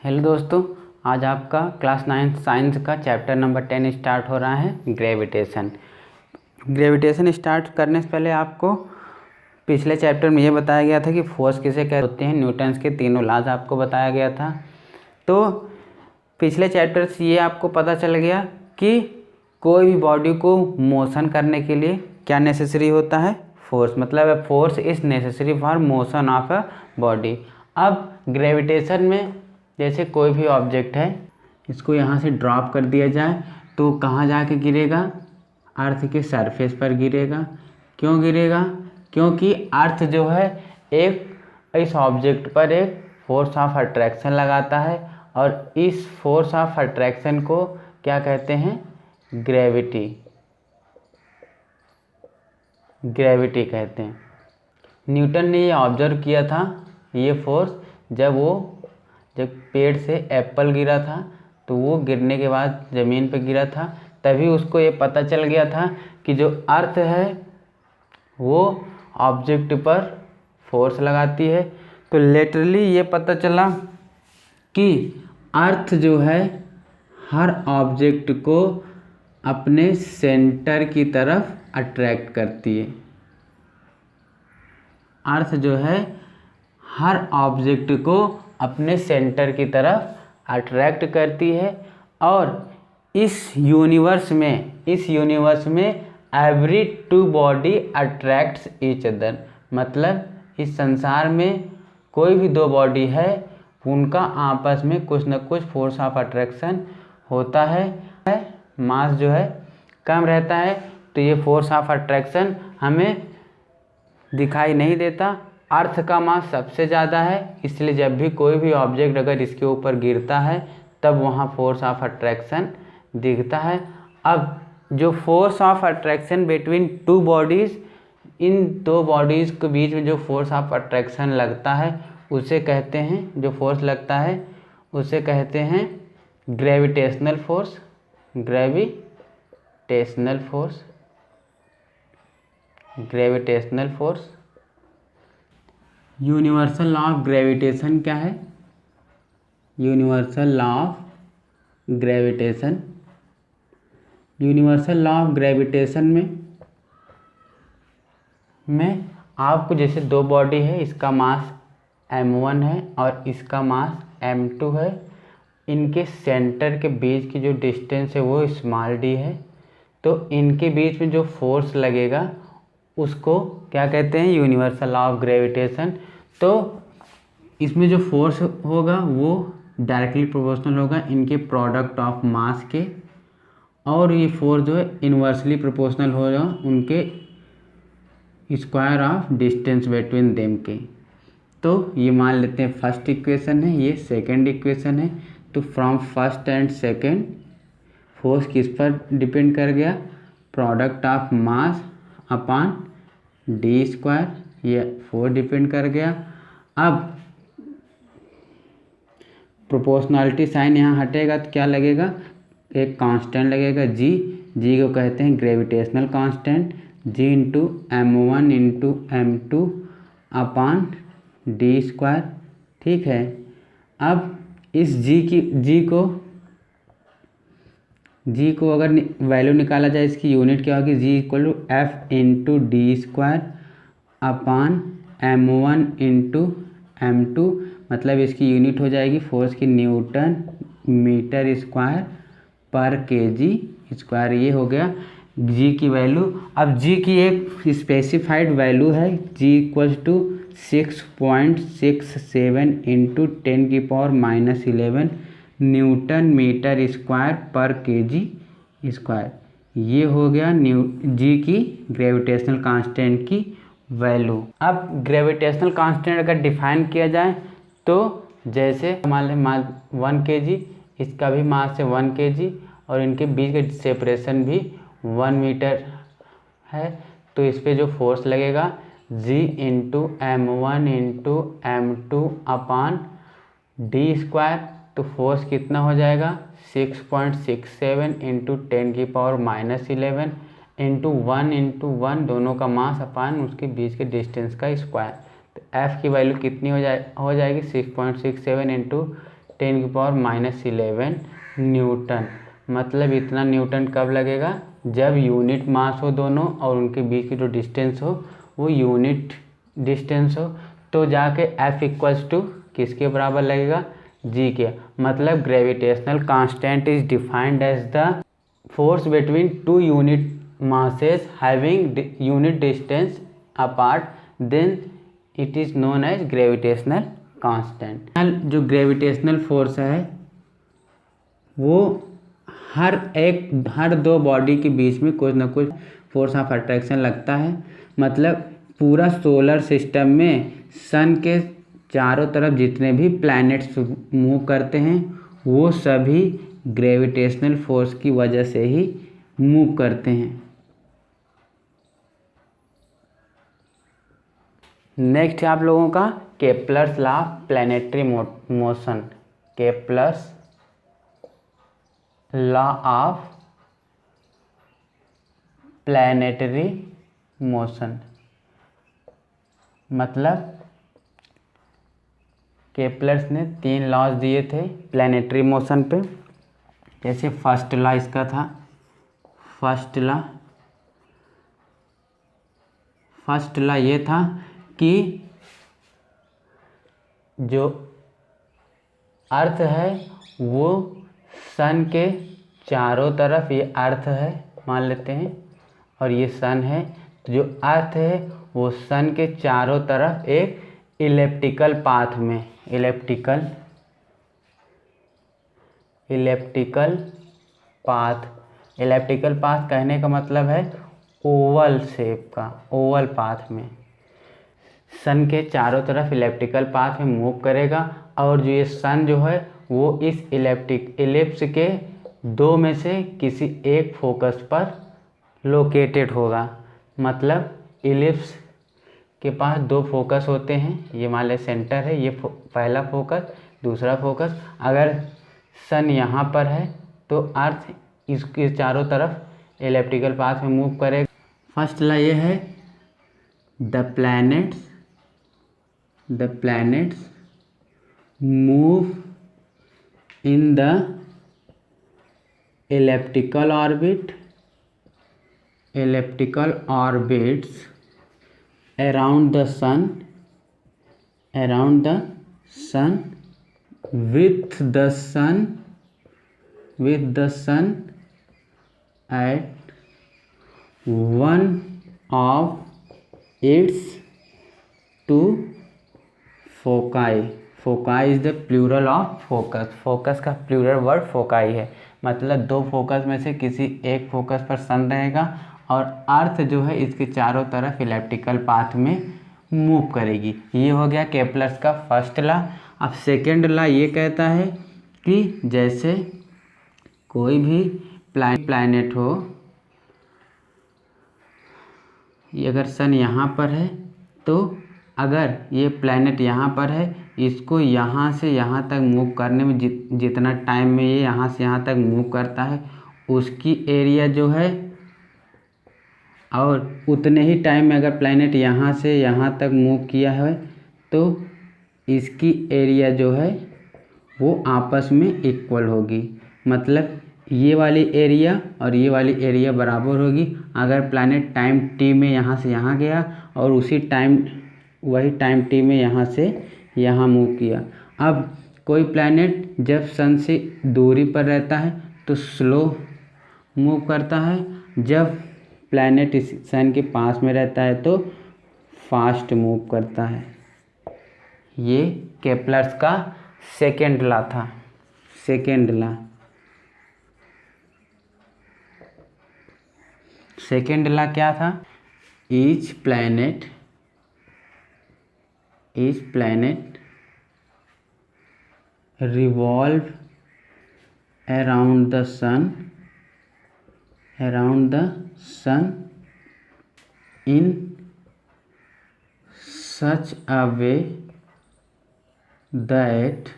Hello दोस्तों, आज आपका क्लास 9 साइंस का चैप्टर नंबर 10 स्टार्ट हो रहा है ग्रेविटेशन। ग्रेविटेशन स्टार्ट करने से पहले आपको पिछले चैप्टर में ये बताया गया था कि फोर्स किसे कहते होते हैं। न्यूटन्स के तीनों लॉज आपको बताया गया था। तो पिछले चैप्टर से ये आपको पता चल गया कि कोई भी बॉडी को मोशन करने के लिए क्या नेसेसरी होता है, फोर्स। मतलब force is necessary for motion of a body. अब ग्रेविटेशन में जैसे कोई भी ऑब्जेक्ट है, इसको यहाँ से ड्रॉप कर दिया जाए तो कहाँ जाके गिरेगा? अर्थ के सरफेस पर गिरेगा। क्यों गिरेगा? क्योंकि अर्थ जो है इस ऑब्जेक्ट पर एक फोर्स ऑफ अट्रैक्शन लगाता है और इस फोर्स ऑफ अट्रैक्शन को क्या कहते हैं? ग्रेविटी कहते हैं। न्यूटन ने ये ऑब्जर्व किया था, ये फोर्स जब पेड़ से एप्पल गिरा था तो वो गिरने के बाद ज़मीन पर गिरा था, तभी उसको ये पता चल गया था कि जो अर्थ है वो ऑब्जेक्ट पर फोर्स लगाती है। तो लिटरली ये पता चला कि अर्थ जो है हर ऑब्जेक्ट को अपने सेंटर की तरफ अट्रैक्ट करती है। अर्थ जो है हर ऑब्जेक्ट को अपने सेंटर की तरफ अट्रैक्ट करती है और इस यूनिवर्स में every two body attracts each other. मतलब इस संसार में कोई भी दो बॉडी है, उनका आपस में कुछ न कुछ फोर्स ऑफ अट्रैक्शन होता है। मास जो है कम रहता है तो ये फोर्स ऑफ अट्रैक्शन हमें दिखाई नहीं देता। अर्थ का मास सबसे ज़्यादा है, इसलिए जब भी कोई भी ऑब्जेक्ट अगर इसके ऊपर गिरता है तब वहाँ फोर्स ऑफ अट्रैक्शन दिखता है। अब जो force of attraction between two bodies, इन दो बॉडीज़ के बीच में जो फोर्स ऑफ अट्रैक्शन लगता है उसे कहते हैं, जो फोर्स लगता है उसे कहते हैं gravitational force. Gravitational force. Universal law of gravitation क्या है? यूनिवर्सल लॉ ऑफ ग्रेविटेशन में आपको जैसे दो बॉडी है, इसका मास m1 है और इसका मास m2 है। इनके सेंटर के बीच की जो डिस्टेंस है वो स्मॉल d है। तो इनके बीच में जो फोर्स लगेगा उसको क्या कहते हैं? Universal law of gravitation. तो इसमें जो फोर्स होगा वो डायरेक्टली प्रोपोर्शनल होगा इनके प्रोडक्ट ऑफ मास के, और ये फोर्स जो है इन्वर्सली प्रोपोर्शनल होगा उनके square of distance between them के। तो ये मान लेते हैं फर्स्ट इक्वेशन है, ये सेकंड इक्वेशन है। तो from first and second force किस पर डिपेंड कर गया? Product of mass upon d square, ये 4 डिपेंड कर गया। अब प्रोपोर्शनलिटी साइन यहाँ हटेगा तो क्या लगेगा? एक कांस्टेंट लगेगा जी को कहते हैं gravitational constant, G into m1 into m2 upon d square. ठीक है। अब इस जी को अगर वैल्यू निकाला जाए, इसकी यूनिट क्या होगी? G equal to F into d square upon m1 into m2। मतलब इसकी यूनिट हो जाएगी फोर्स की न्यूटन मीटर स्क्वायर पर केजी स्क्वायर। ये हो गया जी की वैल्यू। अब जी की एक स्पेसिफाइड वैल्यू है, G equal to 6.67 into 10⁻⁻11 newton metre square पर केजी स्क्वायर। ये हो गया जी की ग्रेविटेशनल कांस्टेंट की वैल्यू। अब ग्रेविटेशनल कांस्टेंट अगर डिफाइन किया जाए तो जैसे मान लें 1 kg, इसका भी मास है 1 kg और इनके बीच का सेपरेशन भी 1 मीटर है। तो इस पर जो फोर्स लगेगा G into m1 into m2 upon d square. तो फोर्स कितना हो जाएगा? 6.67 इंटू 10⁻⁻11 इंटू 1 दोनों का मास अपान उसके बीच के डिस्टेंस का स्क्वायर। तो एफ की वैल्यू कितनी हो जाएगी? 6.67 इंटू 10⁻11 न्यूटन। मतलब इतना न्यूटन कब लगेगा? जब यूनिट मास हो दोनों और उनके बीच की जो डिस्टेंस हो वो यूनिट डिस्टेंस हो, तो जाके F इक्वल्स टू किसके बराबर लगेगा? G के। मतलब gravitational constant is defined as the force between two unit masses having unit distance apart, then it is known as gravitational constant। जो ग्रेविटेशनल फोर्स है वो हर दो बॉडी के बीच में कुछ ना कुछ फोर्स ऑफ अट्रैक्शन लगता है। मतलब पूरा सोलर सिस्टम में सन के चारों तरफ जितने भी प्लैनेट्स मूव करते हैं वो सभी ग्रेविटेशनल फोर्स की वजह से ही मूव करते हैं। नेक्स्ट है आप लोगों का Kepler's law of planetary motion. Kepler's law of planetary motion मतलब केप्लर्स ने 3 लॉज दिए थे प्लैनेटरी मोशन पे। जैसे फर्स्ट लॉ इसका था, फर्स्ट लॉ ये था कि जो अर्थ है वो सन के चारों तरफ, ये अर्थ है मान लेते हैं और ये सन है, तो जो अर्थ है वो सन के चारों तरफ एक इलिप्टिकल पाथ में, इलिप्टिकल पाथ कहने का मतलब है ओवल शेप का, ओवल पाथ में सन के चारों तरफ इलिप्टिकल पाथ में मूव करेगा। और जो ये सन जो है वो इस इलिप्स के 2 में से किसी एक फोकस पर लोकेटेड होगा। मतलब इलिप्स के पास 2 फोकस होते हैं, ये मान ले सेंटर है, ये पहला फोकस, दूसरा फोकस। अगर सन यहाँ पर है तो अर्थ इसके चारों तरफ इलिप्टिकल पाथ में मूव करेगा। फर्स्ट लॉ ये है the planets move in the elliptical orbits around the sun with the sun at one of its 2 foci. Foci is the plural of focus. Focus का प्लूरल वर्ड फोकाई है। मतलब 2 focus में से किसी एक focus पर सन रहेगा और अर्थ जो है इसके चारों तरफ इलिप्टिकल पाथ में मूव करेगी। ये हो गया केप्लर्स का फर्स्ट लॉ। अब सेकेंड लॉ ये कहता है कि जैसे कोई भी प्लैनेट हो, ये अगर सन यहाँ पर है तो अगर ये प्लैनेट यहाँ पर है, इसको यहाँ से यहाँ तक मूव करने में जितना टाइम में ये यहाँ से यहाँ तक मूव करता है उसकी एरिया जो है, और उतने ही टाइम में अगर प्लैनेट यहाँ से यहाँ तक मूव किया है तो इसकी एरिया जो है वो आपस में इक्वल होगी। मतलब ये वाली एरिया और ये वाली एरिया बराबर होगी। अगर प्लैनेट टाइम टी में यहाँ से यहाँ गया और वही टाइम टी में यहाँ से यहाँ मूव किया। अब कोई प्लैनेट जब सन से दूरी पर रहता है तो स्लो मूव करता है, जब प्लैनेट इस सन के पास में रहता है तो फास्ट मूव करता है। ये केप्लर्स का सेकेंड लॉ था। सेकेंड लॉ क्या था? Each planet revolve around the sun in such a way that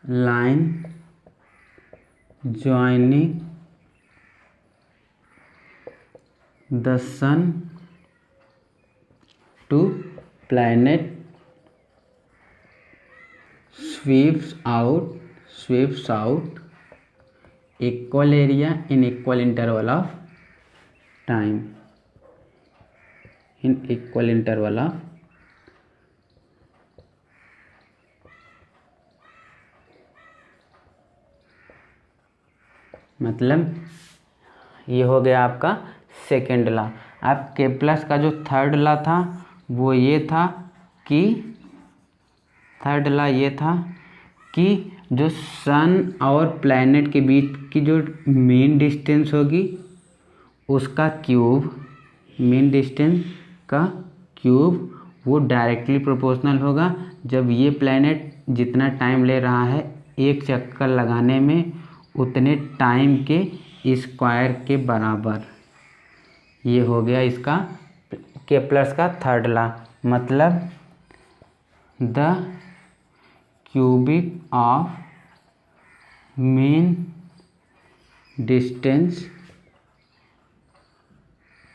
line joining the sun to planet sweeps out equal area in equal interval of time, in equal interval of मतलब ये हो गया आपका second law. अब Kepler का जो third law था वो ये था कि थर्ड लॉ ये था कि जो सन और प्लैनेट के बीच की जो मीन डिस्टेंस होगी उसका क्यूब, मीन डिस्टेंस का क्यूब वो डायरेक्टली प्रोपोर्शनल होगा जब ये प्लैनेट जितना टाइम ले रहा है एक चक्कर लगाने में उतने टाइम के स्क्वायर के बराबर। ये हो गया इसका केप्लर का थर्ड लॉ। मतलब the cubic of mean distance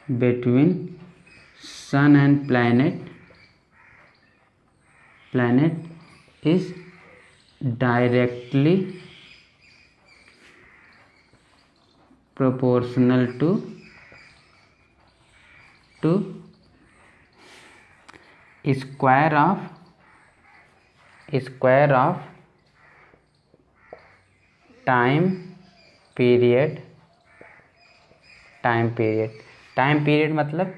between sun and planet is directly proportional to square of time period मतलब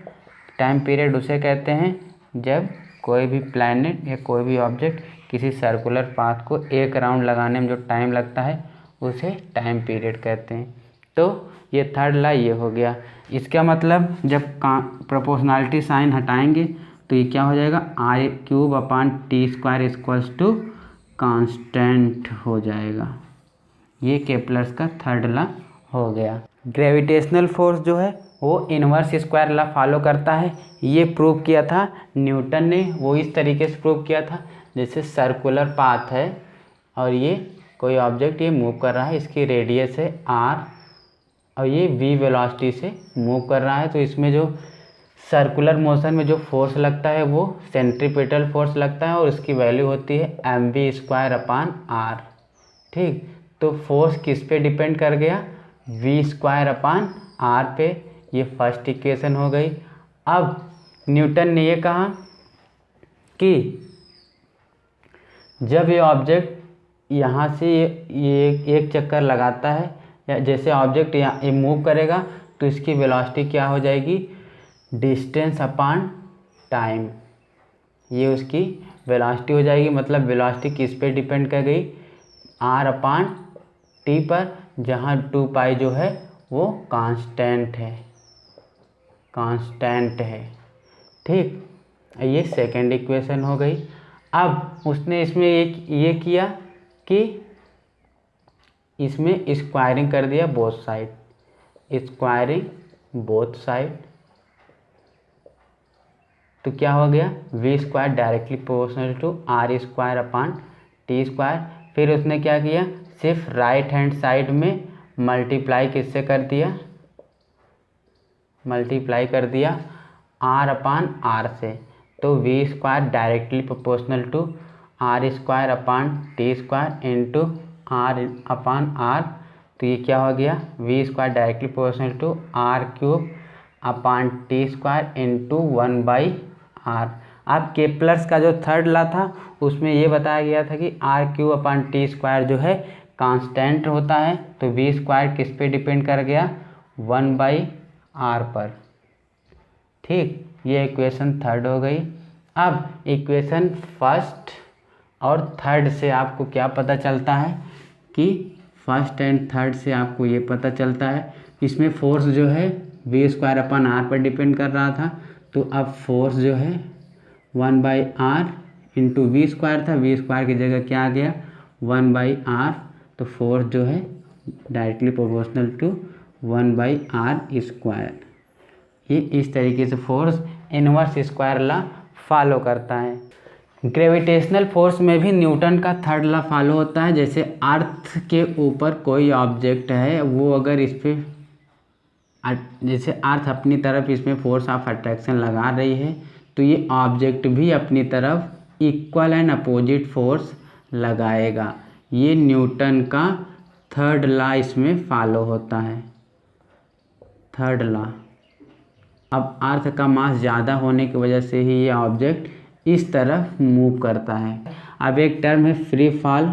टाइम पीरियड उसे कहते हैं जब कोई भी प्लैनेट या कोई भी ऑब्जेक्ट किसी सर्कुलर पाथ को एक राउंड लगाने में जो टाइम लगता है उसे टाइम पीरियड कहते हैं। तो ये थर्ड लॉ ये हो गया। इसका मतलब जब प्रोपोर्शनलिटी साइन हटाएंगे तो ये क्या हो जाएगा, r³ / t² = कांस्टेंट हो जाएगा। ये केप्लर का थर्ड लॉ हो गया। ग्रेविटेशनल फोर्स जो है वो इन्वर्स स्क्वायर लॉ फॉलो करता है। ये प्रूव किया था न्यूटन ने। वो इस तरीके से प्रूव किया था जैसे सर्कुलर पाथ है और ये कोई ऑब्जेक्ट ये मूव कर रहा है, इसकी रेडियस है r और ये v वेलोसिटी से मूव कर रहा है। तो इसमें जो सर्कुलर मोशन में जो फोर्स लगता है वो सेंट्रीपिटल फोर्स लगता है और उसकी वैल्यू होती है mv²/r। ठीक, तो फोर्स किस पे डिपेंड कर गया, v²/r पे। ये फर्स्ट इक्वेशन हो गई। अब न्यूटन ने ये कहा कि जब ये ऑब्जेक्ट यहाँ से ये एक चक्कर लगाता है या जैसे ऑब्जेक्ट यहाँ ये मूव करेगा तो इसकी वेलोसिटी क्या हो जाएगी, डिस्टेंस अपॉन टाइम। ये उसकी वेलोसिटी हो जाएगी। मतलब वेलोसिटी किस पे डिपेंड कर गई, r/t पर, जहाँ 2π जो है वो कांस्टेंट है। ठीक, ये सेकेंड इक्वेशन हो गई। अब उसने इसमें ये किया कि इसमें स्क्वायरिंग कर दिया बोथ साइड, तो क्या हो गया, v² directly proportional to r²/t²। फिर उसने क्या किया, सिर्फ राइट हैंड साइड में मल्टीप्लाई किससे कर दिया, r/r से। तो v² directly proportional to r²/t² into r/r। तो ये क्या हो गया, v² directly proportional to r³ into 1/r। अब केप्लर का जो थर्ड लॉ था उसमें ये बताया गया था कि r³ जो है कांस्टेंट होता है। तो v² किस पे डिपेंड कर गया, 1/r पर। ठीक, ये इक्वेशन थर्ड हो गई। अब इक्वेशन फर्स्ट और थर्ड से आपको क्या पता चलता है कि फर्स्ट एंड थर्ड से आपको ये पता चलता है इसमें फोर्स जो है v²/r पर डिपेंड कर रहा था। तो अब फोर्स जो है 1/r इंटू v² था, v² की जगह क्या आ गया, 1/r। तो फोर्स जो है डायरेक्टली प्रोपोर्शनल टू 1/r²। ये इस तरीके से force inverse square law follow करता है। ग्रेविटेशनल फोर्स में भी न्यूटन का थर्ड लॉ फॉलो होता है। जैसे अर्थ के ऊपर कोई ऑब्जेक्ट है, वो अगर इस पर जैसे अर्थ अपनी तरफ इसमें फोर्स ऑफ अट्रैक्शन लगा रही है तो ये ऑब्जेक्ट भी अपनी तरफ इक्वल एंड अपोजिट फोर्स लगाएगा। ये न्यूटन का थर्ड लॉ इसमें फॉलो होता है, थर्ड लॉ। अब अर्थ का मास ज़्यादा होने की वजह से ही ये ऑब्जेक्ट इस तरफ मूव करता है। अब एक टर्म है फ्री फॉल।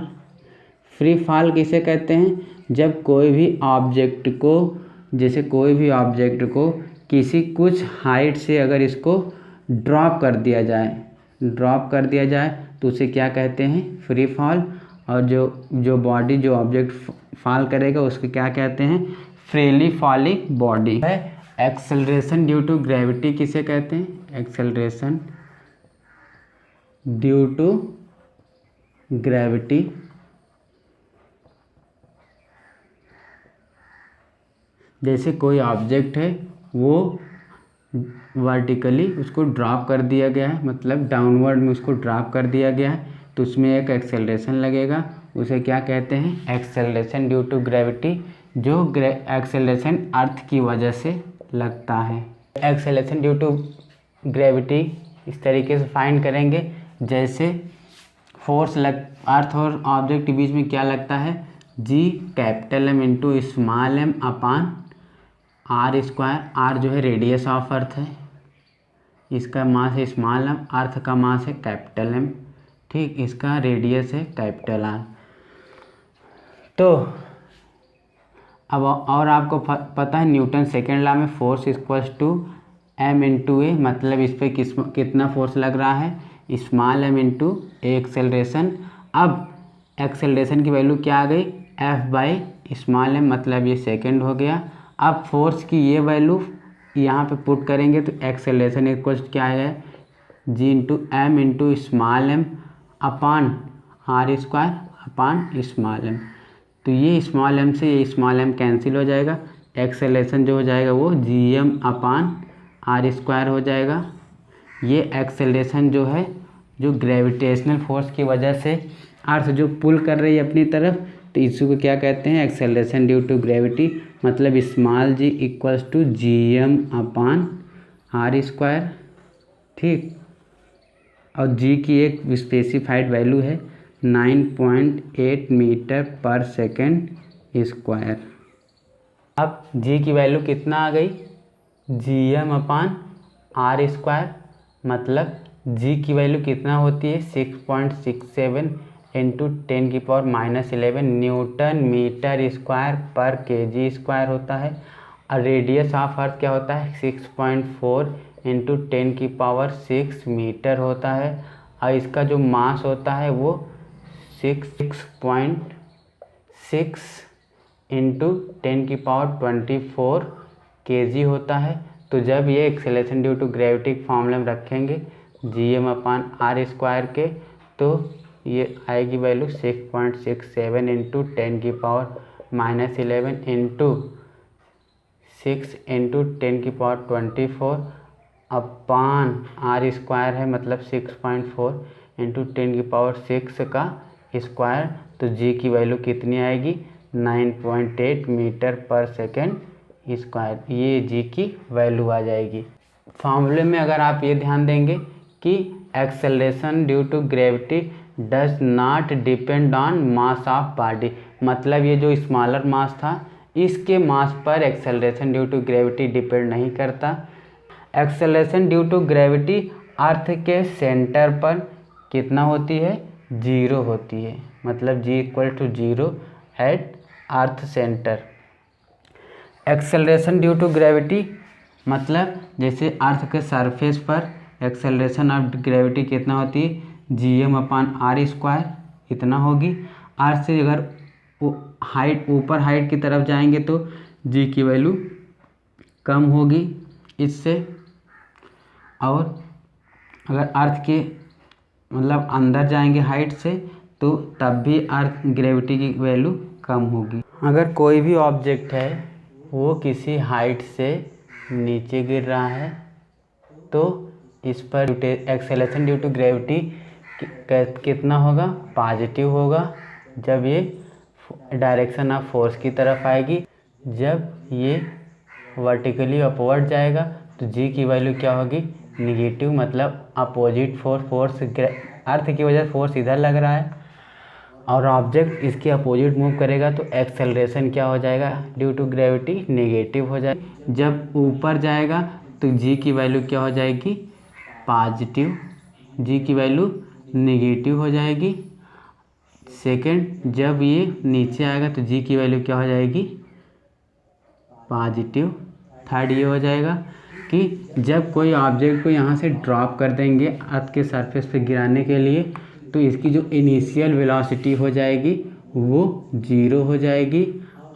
फ्री फॉल किसे कहते हैं? जब कोई भी ऑब्जेक्ट को, जैसे कोई भी ऑब्जेक्ट को किसी कुछ हाइट से अगर इसको ड्रॉप कर दिया जाए तो उसे क्या कहते हैं? Free fall. और जो बॉडी, जो ऑब्जेक्ट फॉल करेगा उसको क्या कहते हैं? फ्रीली फॉलिंग बॉडी है। एक्सेलरेशन ड्यू टू ग्रेविटी किसे कहते हैं? एक्सेलरेशन ड्यू टू ग्रेविटी जैसे कोई ऑब्जेक्ट है वो वर्टिकली उसको ड्रॉप कर दिया गया है, मतलब डाउनवर्ड में उसको ड्रॉप कर दिया गया है, तो उसमें एक एक्सेलरेशन लगेगा, उसे क्या कहते हैं? Acceleration due to gravity. जो एक्सेलरेशन अर्थ की वजह से लगता है। एक्सेलरेशन ड्यू टू ग्रेविटी इस तरीके से फाइंड करेंगे, जैसे फोर्स अर्थ और ऑब्जेक्ट के बीच में क्या लगता है? G capital M into small m upon are square. R जो है रेडियस ऑफ अर्थ है, इसका मास है स्मॉल एम, अर्थ का मास है कैपिटल एम, ठीक, इसका रेडियस है कैपिटल आर। तो अब और आपको पता है न्यूटन सेकेंड लॉ में force equals to m into a, मतलब इस पर कितना फोर्स लग रहा है? Small m into a acceleration. अब एक्सेलरेशन की वैल्यू क्या आ गई? एफ बाई स्मॉल एम, मतलब ये सेकेंड हो गया। अब फोर्स की ये वैल्यू यहाँ पे पुट करेंगे तो एक्सेलरेशन इक्वल्स क्या आएगा? G into M into small m upon are square upon small m. तो ये स्मॉल एम से ये स्मॉल एम कैंसिल हो जाएगा, एक्सेलरेशन जो हो जाएगा वो G M upon are square हो जाएगा। ये एक्सेलरेशन जो है, जो ग्रेविटेशनल फोर्स की वजह से अर्थ जो पुल कर रही है अपनी तरफ, तो इसी को क्या कहते हैं? एक्सेलरेशन ड्यू टू ग्रेविटी, मतलब small G equals to G M upon are square, ठीक। और जी की एक स्पेसिफाइड वैल्यू है 9.8 मीटर पर सेकेंड स्क्वायर। अब जी की वैल्यू कितना आ गई? G M upon are square, मतलब जी की वैल्यू कितना होती है? 6.67 इंटू 10⁻⁻11 न्यूटन मीटर स्क्वायर पर केजी स्क्वायर होता है। और रेडियस ऑफ अर्थ क्या होता है? 6.4 इंटू 10⁻6 मीटर होता है। और इसका जो मास होता है वो 6.6 इंटू 10⁻24 केजी होता है। तो जब ये एक्सेलरेशन ड्यू टू ग्रेविटी फॉर्मूले में रखेंगे G M upon are square के, तो ये आएगी value 6.67 into 10⁻⁻11 into 6 into 10⁻24 upon are square है, मतलब 6.4 इंटू 10⁻6 का स्क्वायर। तो जी की वैल्यू कितनी आएगी? 9.8 मीटर पर सेकेंड स्क्वायर। ये जी की वैल्यू आ जाएगी। फॉर्मूले में अगर आप ये ध्यान देंगे कि acceleration due to gravity does not depend on mass of body, मतलब ये जो स्मॉलर मास था इसके मास पर acceleration due to gravity depend नहीं करता। Acceleration due to gravity earth के सेंटर पर कितना होती है? 0 होती है, मतलब G equal to 0 at earth centre. Acceleration due to gravity मतलब जैसे अर्थ के सरफेस पर एक्सेलरेशन ऑफ ग्रेविटी कितना होती है? G M upon are square इतना होगी। अर्थ से अगर हाइट ऊपर हाइट की तरफ जाएंगे तो जी की वैल्यू कम होगी इससे, और अगर अर्थ के मतलब अंदर जाएंगे हाइट से तो तब भी अर्थ ग्रेविटी की वैल्यू कम होगी। अगर कोई भी ऑब्जेक्ट है वो किसी हाइट से नीचे गिर रहा है तो इस पर एक्सेलरेशन ड्यू टू ग्रेविटी कितना होगा? पॉजिटिव होगा जब ये डायरेक्शन ऑफ फोर्स की तरफ आएगी। जब ये वर्टिकली अपवर्ड जाएगा तो जी की वैल्यू क्या होगी? निगेटिव, मतलब अपोजिट फोर्स। अर्थ की वजह से फोर्स इधर लग रहा है और ऑब्जेक्ट इसके अपोजिट मूव करेगा तो एक्सेलरेशन क्या हो जाएगा ड्यू टू ग्रेविटी नेगेटिव हो जाएगा। जब ऊपर जाएगा तो जी की वैल्यू क्या हो जाएगी पॉजिटिव, जी की वैल्यू नेगेटिव हो जाएगी। सेकंड, जब ये नीचे आएगा तो जी की वैल्यू क्या हो जाएगी पॉजिटिव। थर्ड ये हो जाएगा कि जब कोई ऑब्जेक्ट को यहाँ से ड्रॉप कर देंगे अर्थ के सरफेस पे गिराने के लिए तो इसकी जो इनिशियल वेलोसिटी हो जाएगी वो 0 हो जाएगी।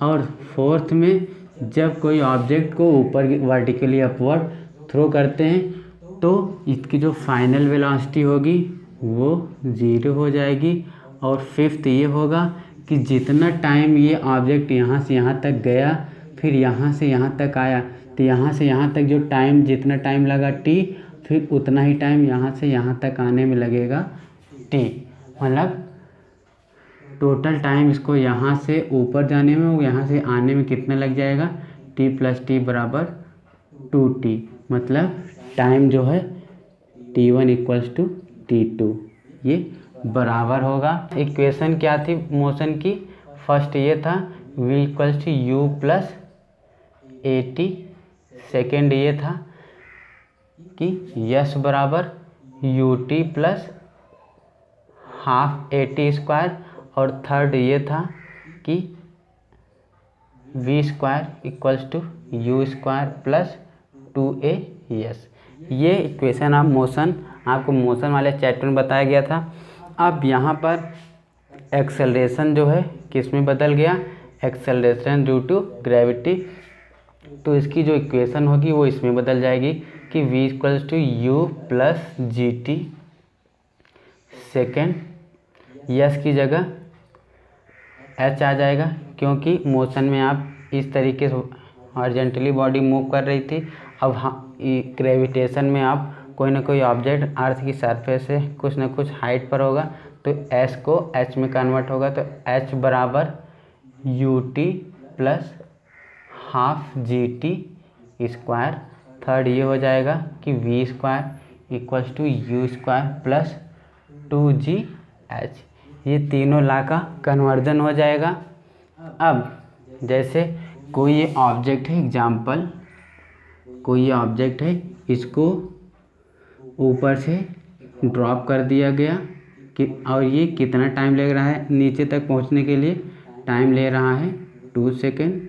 और फोर्थ में जब कोई ऑब्जेक्ट को ऊपर वर्टिकली अपवर्ड थ्रो करते हैं तो इसकी जो फाइनल वेलोसिटी होगी वो 0 हो जाएगी। और फिफ्थ ये होगा कि जितना टाइम ये ऑब्जेक्ट यहाँ से यहाँ तक गया फिर यहाँ से यहाँ तक आया तो यहाँ से यहाँ तक जो टाइम जितना टाइम लगा t, फिर उतना ही टाइम यहाँ से यहाँ तक आने में लगेगा t। मतलब टोटल टाइम इसको यहाँ से ऊपर जाने में और यहाँ से आने में कितना लग जाएगा t + t = 2t। मतलब टाइम जो है t1 = t2 ये बराबर होगा। इक्वेशन क्या थी मोशन की, फर्स्ट ये था v = u + at, सेकेंड ये था कि s = ut + ½ at², और थर्ड ये था कि v² = u² + 2as। ये इक्वेशन आप मोशन आपको मोशन वाले चैप्टर में बताया गया था। अब यहाँ पर एक्सेलरेशन जो है किस में बदल गया, एक्सेलरेशन ड्यू टू ग्रेविटी, तो इसकी जो इक्वेशन होगी वो इसमें बदल जाएगी कि v = u + gt। Second, yes की जगह h आ जाएगा क्योंकि मोशन में आप इस तरीके से हॉरिजॉन्टली बॉडी मूव कर रही थी। अब ग्रेविटेशन में आप कोई ना कोई ऑब्जेक्ट अर्थ की सरफेस से कुछ ना कुछ हाइट पर होगा तो s को h में कन्वर्ट होगा तो h = ut + ½ gt²। थर्ड ये हो जाएगा कि v² = u² + 2gh। ये तीनों ला का कन्वर्जन हो जाएगा। अब जैसे कोई ये ऑब्जेक्ट है, एग्जाम्पल कोई ये ऑब्जेक्ट है, इसको ऊपर से ड्रॉप कर दिया गया कि और ये कितना टाइम लग रहा है नीचे तक पहुंचने के लिए, टाइम ले रहा है 2 सेकेंड।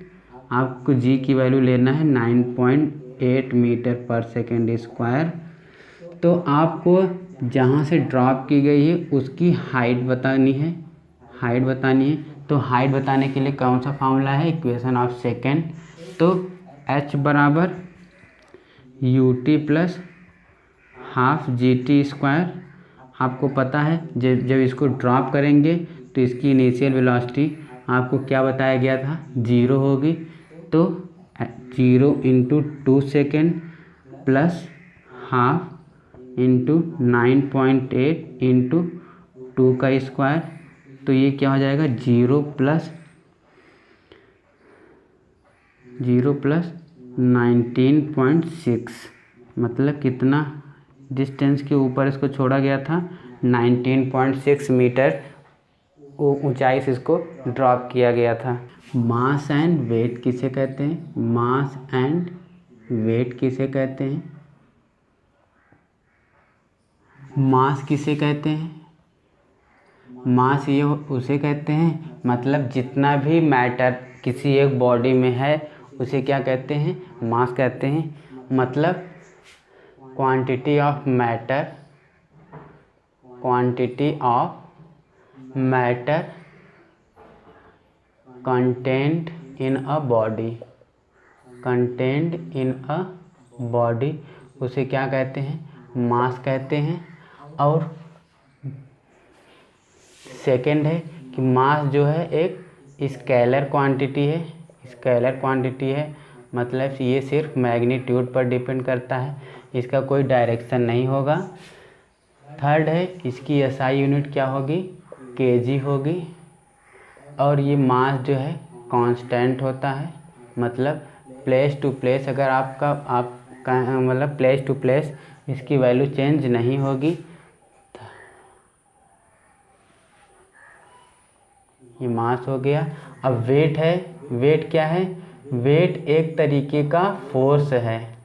आपको जी की वैल्यू लेना है 9.8 मीटर/सेकेंड²। तो आपको जहाँ से ड्रॉप की गई है उसकी हाइट बतानी है, तो हाइट बताने के लिए कौन सा फार्मूला है, इक्वेशन ऑफ सेकेंड। तो h = ut + ½ gt²। आपको पता है जब इसको ड्रॉप करेंगे तो इसकी इनिशियल वेलोसिटी आपको क्या बताया गया था 0 होगी। तो 0 × 2 सेकेंड + ½ × 9.8 × 2² तो ये क्या हो जाएगा 0 + 19.6। मतलब कितना डिस्टेंस के ऊपर इसको छोड़ा गया था 19.6 मीटर ऊंचाई से इसको ड्रॉप किया गया था। मास एंड वेट किसे कहते हैं, मास एंड वेट किसे कहते हैं, मास किसे कहते हैं, मास ये उसे कहते हैं मतलब जितना भी मैटर किसी एक बॉडी में है उसे क्या कहते हैं, मास कहते हैं। मतलब quantity of matter content in a body, उसे क्या कहते हैं, मास कहते हैं। और सेकेंड है कि मास जो है एक स्केलर क्वांटिटी है, मतलब ये सिर्फ मैग्नीट्यूड पर डिपेंड करता है, इसका कोई डायरेक्शन नहीं होगा। थर्ड है इसकी SI यूनिट क्या होगी, kg होगी। और ये मास जो है कांस्टेंट होता है, मतलब प्लेस टू प्लेस अगर मतलब प्लेस टू प्लेस इसकी वैल्यू चेंज नहीं होगी। ये मास हो गया। अब वेट है, वेट क्या है? वेट एक तरीके का फोर्स है,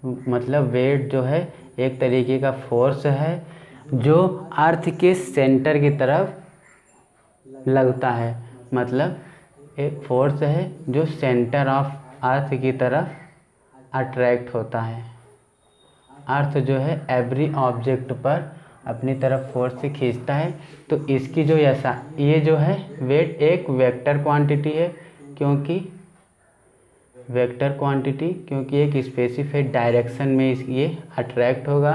मतलब वेट जो है एक तरीके का फोर्स है जो अर्थ के सेंटर की तरफ लगता है, मतलब एक फोर्स है जो सेंटर ऑफ अर्थ की तरफ अट्रैक्ट होता है। अर्थ जो है एवरी ऑब्जेक्ट पर अपनी तरफ फोर्स से खींचता है। तो इसकी जो ये जो है वेट एक वेक्टर क्वांटिटी है, क्योंकि वेक्टर क्वांटिटी क्योंकि एक स्पेसिफिक डायरेक्शन में ये अट्रैक्ट होगा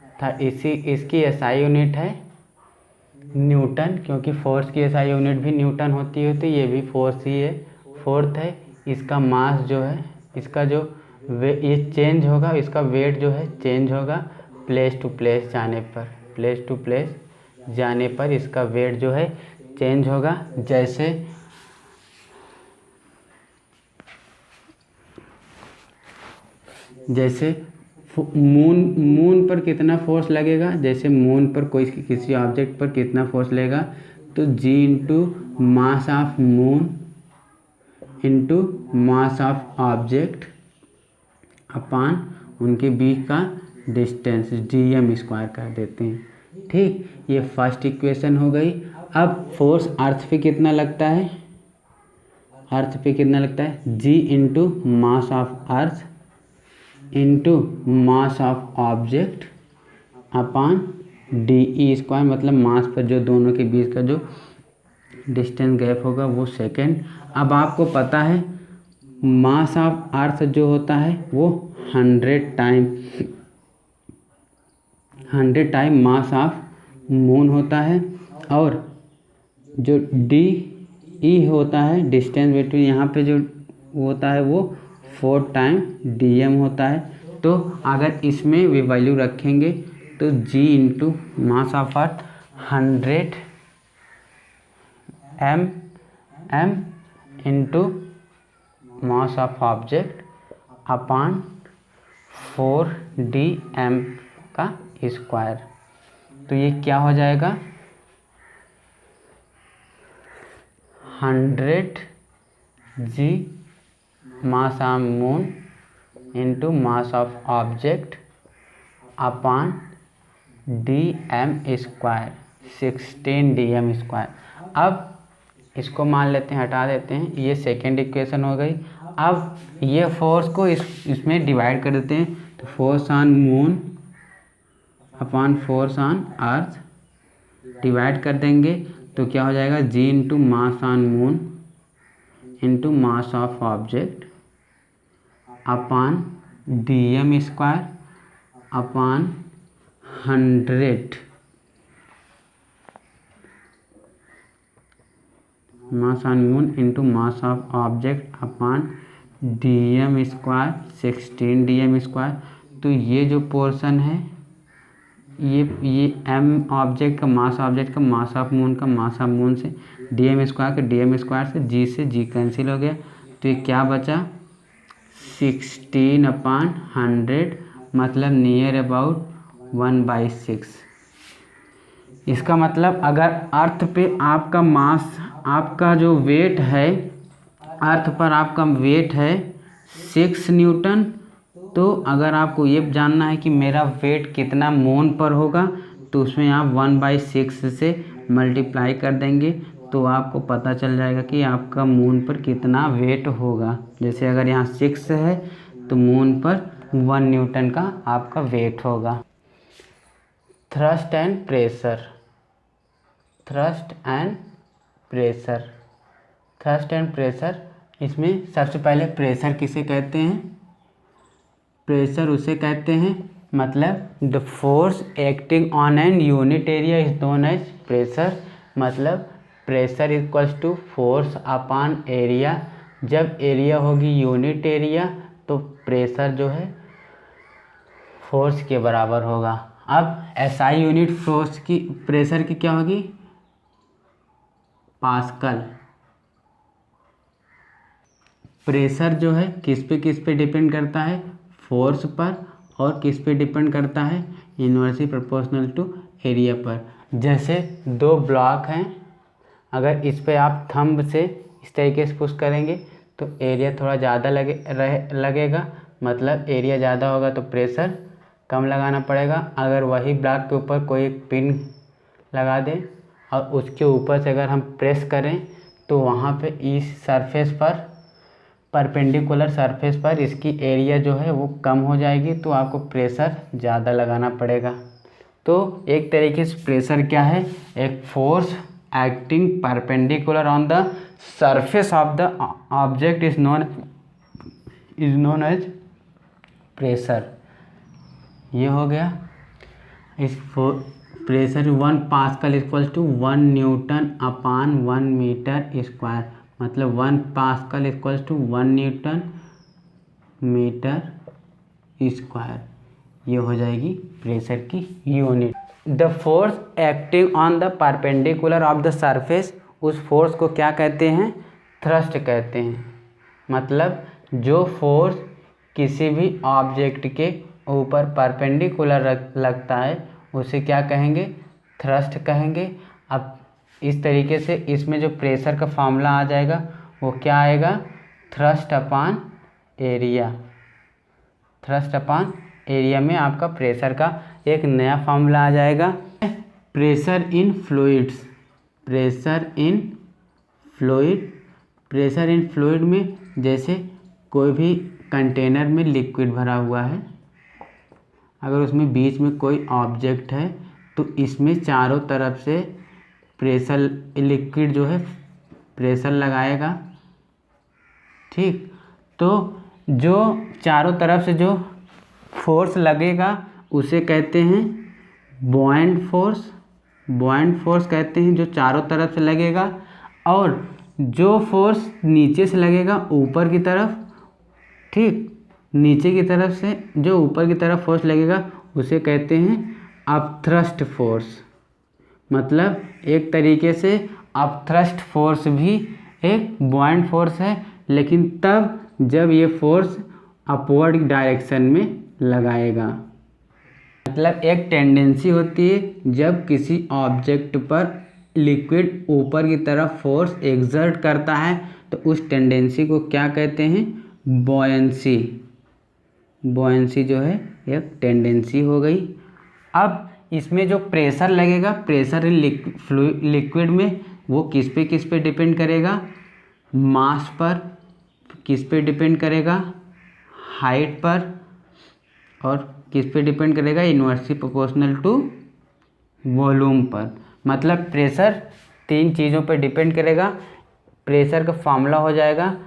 था। इसकी एसआई यूनिट है न्यूटन, क्योंकि फोर्स की एसआई यूनिट भी न्यूटन होती है, तो ये भी फोर्स ही है। फोर्थ है इसका मास जो है, इसका जो ये चेंज होगा, इसका वेट जो है चेंज होगा प्लेस टू प्लेस जाने पर। प्लेस टू प्लेस जाने पर इसका वेट जो है चेंज होगा। जैसे मून पर कितना फोर्स लगेगा, जैसे मून पर कोई किसी ऑब्जेक्ट पर कितना फोर्स लगेगा, तो G into mass of moon into mass of object upon उनके बीच का डिस्टेंस dm² कर देते हैं। ठीक, ये फर्स्ट इक्वेशन हो गई। अब फोर्स अर्थ पे कितना लगता है? अर्थ पे कितना लगता है? g into mass of earth into mass of object upon DE², मतलब मास पर जो दोनों के बीच का जो डिस्टेंस गैप होगा वो सेकेंड। अब आपको पता है मास ऑफ अर्थ जो होता है वो 100 टाइम मास ऑफ मून होता है, और जो DE होता है डिस्टेंस बिटवीन यहाँ पे जो होता है वो 4 टाइम dm होता है। तो अगर इसमें भी वैल्यू रखेंगे तो g into mass of earth 100 m into mass of object upon 4 dm का स्क्वायर। तो ये क्या हो जाएगा? 100 g mass of moon into mass of object upon dm², 16 dm²। अब इसको मान लेते हैं, हटा देते हैं, ये सेकेंड इक्वेशन हो गई। अब ये फोर्स को इसमें डिवाइड कर देते हैं, तो force on moon upon force on earth divide कर देंगे तो क्या हो जाएगा? g into mass on moon into mass of object upon dm² upon 100 mass on moon into mass of object upon dm², 16 dm²। तो ये जो पोर्शन है ये m ऑब्जेक्ट का मास ऑफ मून का मास ऑफ मून से dm² का dm² से g कैंसिल हो गया, तो ये क्या बचा? 16/100, मतलब नियर अबाउट 1/6। इसका मतलब अगर अर्थ पे आपका मास, आपका जो वेट है, अर्थ पर आपका वेट है 6 न्यूटन, तो अगर आपको ये जानना है कि मेरा वेट कितना मून पर होगा, तो उसमें आप 1/6 से मल्टीप्लाई कर देंगे तो आपको पता चल जाएगा कि आपका मून पर कितना वेट होगा। जैसे अगर यहाँ 6 है तो मून पर 1 न्यूटन का आपका वेट होगा। Thrust and pressure. Thrust and pressure, इसमें सबसे पहले प्रेशर किसे कहते हैं? प्रेशर उसे कहते हैं, मतलब the force acting on an unit area is known as pressure. मतलब pressure equals to force upon area. जब एरिया होगी यूनिट एरिया तो प्रेशर जो है फोर्स के बराबर होगा। अब एसआई यूनिट फोर्स की प्रेशर की क्या होगी? पास्कल। प्रेशर जो है किस पे डिपेंड करता है? फोर्स पर। और किस पे डिपेंड करता है? इनवर्सली प्रोपोर्शनल टू एरिया पर। जैसे दो ब्लॉक हैं, अगर इस पे आप थंब से इस तरीके से पुश करेंगे तो एरिया थोड़ा ज़्यादा लगेगा, मतलब एरिया ज़्यादा होगा तो प्रेशर कम लगाना पड़ेगा। अगर वही ब्लॉक के ऊपर कोई एक पिन लगा दें और उसके ऊपर से अगर हम प्रेस करें तो वहाँ पे इस सरफेस पर, परपेंडिकुलर सरफेस पर इसकी एरिया जो है वो कम हो जाएगी, तो आपको प्रेशर ज़्यादा लगाना पड़ेगा। तो एक तरीके से प्रेशर क्या है, एक force acting perpendicular on the surface of the object is known as pressure. ये हो गया। इस pressure 1 pascal equals to 1 newton upon 1 metre square, मतलब 1 pascal equals to 1 newton metre square. ये हो जाएगी प्रेशर की unit. The force acting on the perpendicular of the surface, उस फोर्स को क्या कहते हैं, थ्रस्ट कहते हैं। मतलब जो फोर्स किसी भी ऑब्जेक्ट के ऊपर परपेंडिकुलर लगता है उसे क्या कहेंगे, थ्रस्ट कहेंगे। अब इस तरीके से इसमें जो प्रेशर का फॉर्मूला आ जाएगा वो क्या आएगा, थ्रस्ट अपान एरिया। थ्रस्ट अपान एरिया में आपका प्रेशर का एक नया फॉर्मूला आ जाएगा। Pressure in fluids, pressure in fluid, pressure in fluid में जैसे कोई भी कंटेनर में लिक्विड भरा हुआ है, अगर उसमें बीच में कोई ऑब्जेक्ट है तो इसमें चारों तरफ से प्रेशर, लिक्विड जो है प्रेशर लगाएगा। ठीक, तो जो चारों तरफ से जो फोर्स लगेगा उसे कहते हैं बॉयंट फोर्स। बॉयंट फोर्स कहते हैं जो चारों तरफ से लगेगा। और जो फोर्स नीचे से लगेगा ऊपर की तरफ, ठीक, नीचे की तरफ से जो ऊपर की तरफ फोर्स लगेगा उसे कहते हैं अपथ्रस्ट फोर्स। मतलब एक तरीके से अपथ्रस्ट फोर्स भी एक बॉयंट फोर्स है, लेकिन तब जब ये फोर्स अपवर्ड डायरेक्शन में लगाएगा। मतलब एक टेंडेंसी होती है जब किसी ऑब्जेक्ट पर लिक्विड ऊपर की तरफ फोर्स एक्सर्ट करता है तो उस टेंडेंसी को क्या कहते हैं, बॉयंसी। बॉयंसी जो है एक टेंडेंसी हो गई। अब इसमें जो प्रेशर लगेगा, प्रेशर इन लिक्विड में, वो किस पे डिपेंड करेगा, मास पर। किस पे डिपेंड करेगा, हाइट पर। और किस पे डिपेंड करेगा, इनवर्सली प्रोपोर्शनल टू वॉल्यूम पर। मतलब प्रेशर 3 चीज़ों पर डिपेंड करेगा। प्रेशर का फॉर्मूला हो जाएगा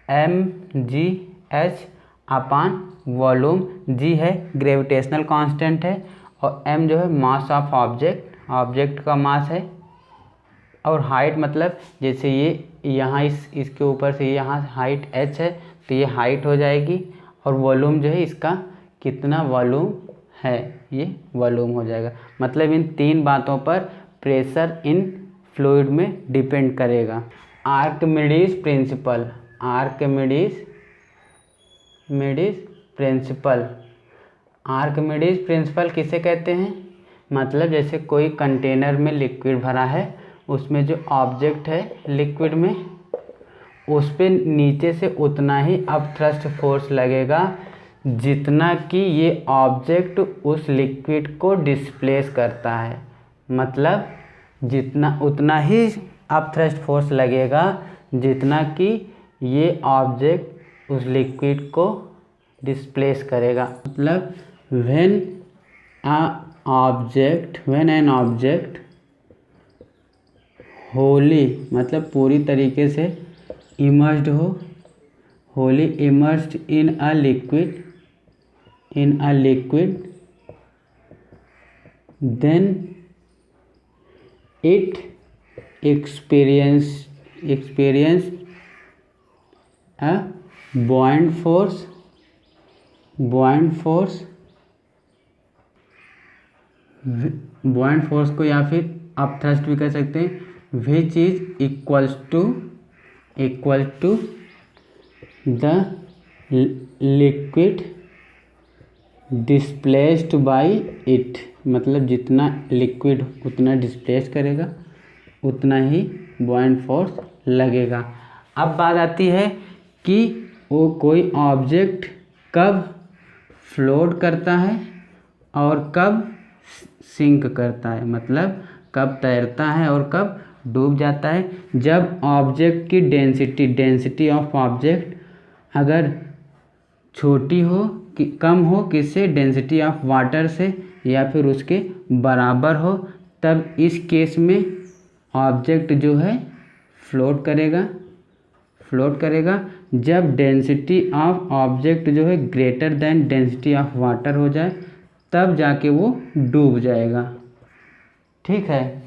mgh अपान वॉल्यूम। g है ग्रेविटेशनल कांस्टेंट है और m जो है मास ऑफ ऑब्जेक्ट, ऑब्जेक्ट का मास है। और हाइट मतलब जैसे ये यहाँ इसके ऊपर से यहाँ हाइट h है तो ये हाइट हो जाएगी। और वॉल्यूम जो है इसका कितना वॉल्यूम है, ये वॉल्यूम हो जाएगा। मतलब इन 3 बातों पर प्रेशर इन फ्लूइड में डिपेंड करेगा। Archimedes principal, Archimedes principal. Archimedes principal किसे कहते हैं, मतलब जैसे कोई कंटेनर में लिक्विड भरा है, उसमें जो ऑब्जेक्ट है लिक्विड में, उस पे नीचे से उतना ही अपथ्रस्ट फोर्स लगेगा जितना कि ये ऑब्जेक्ट उस लिक्विड को डिस्प्लेस करता है। मतलब जितना उतना ही अपथ्रस्ट फोर्स लगेगा जितना कि ये ऑब्जेक्ट उस लिक्विड को डिस्प्लेस करेगा। मतलब व्हेन एन ऑब्जेक्ट होली, मतलब पूरी तरीके से इमर्स्ड हो, Holi immersed in a liquid, then it experience a buoyant force को या फिर अपथ्रस्ट भी कह सकते हैं, which is equal to the liquid displaced by it. मतलब जितना लिक्विड उतना डिस्प्लेस करेगा उतना ही बॉइंट फोर्स लगेगा। अब बात आती है कि वो कोई ऑब्जेक्ट कब फ्लोट करता है और कब सिंक करता है, मतलब कब तैरता है और कब डूब जाता है। जब ऑब्जेक्ट की डेंसिटी ऑफ ऑब्जेक्ट अगर छोटी हो कि कम हो किससे, डेंसिटी ऑफ वाटर से, या फिर उसके बराबर हो, तब इस केस में ऑब्जेक्ट जो है फ्लोट करेगा। जब डेंसिटी ऑफ ऑब्जेक्ट जो है greater than density of water हो जाए तब जाके वो डूब जाएगा। ठीक है।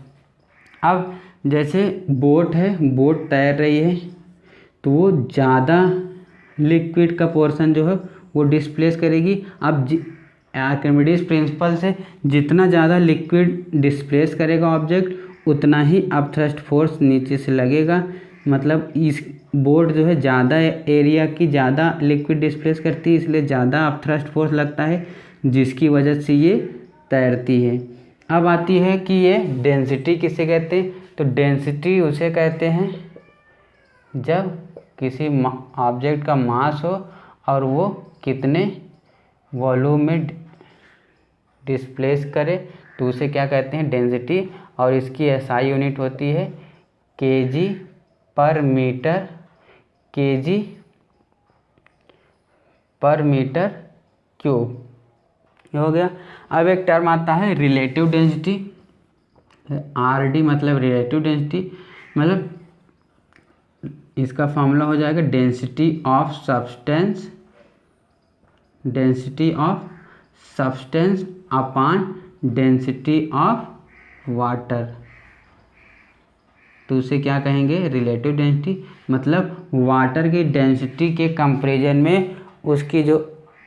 अब जैसे बोट है, बोट तैर रही है तो वो ज़्यादा लिक्विड का पोर्शन जो है वो डिस्प्लेस करेगी। अब आर्किमिडीज प्रिंसिपल से जितना ज़्यादा लिक्विड डिस्प्लेस करेगा ऑब्जेक्ट उतना ही अपथ्रस्ट फोर्स नीचे से लगेगा। मतलब इस बोट जो है ज़्यादा एरिया की ज़्यादा लिक्विड डिस्प्लेस करती है, इसलिए ज़्यादा अपथ्रस्ट फोर्स लगता है, जिसकी वजह से ये तैरती है। अब आती है कि ये डेंसिटी किसे कहते हैं, तो डेंसिटी उसे कहते हैं जब किसी ऑब्जेक्ट का मास हो और वो कितने वॉल्यूम में डिस्प्लेस करे तो उसे क्या कहते हैं, डेंसिटी। और इसकी एसआई यूनिट होती है केजी पर मीटर क्यूब। ये हो गया। अब एक टर्म आता है रिलेटिव डेंसिटी, आरडी मतलब रिलेटिव डेंसिटी, मतलब इसका फॉर्मूला हो जाएगा density of substance upon density of water. तो उसे क्या कहेंगे, रिलेटिव डेंसिटी। मतलब वाटर की डेंसिटी के कंपैरिजन में उसकी जो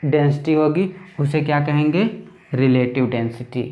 डेंसिटी होगी उसे क्या कहेंगे, रिलेटिव डेंसिटी।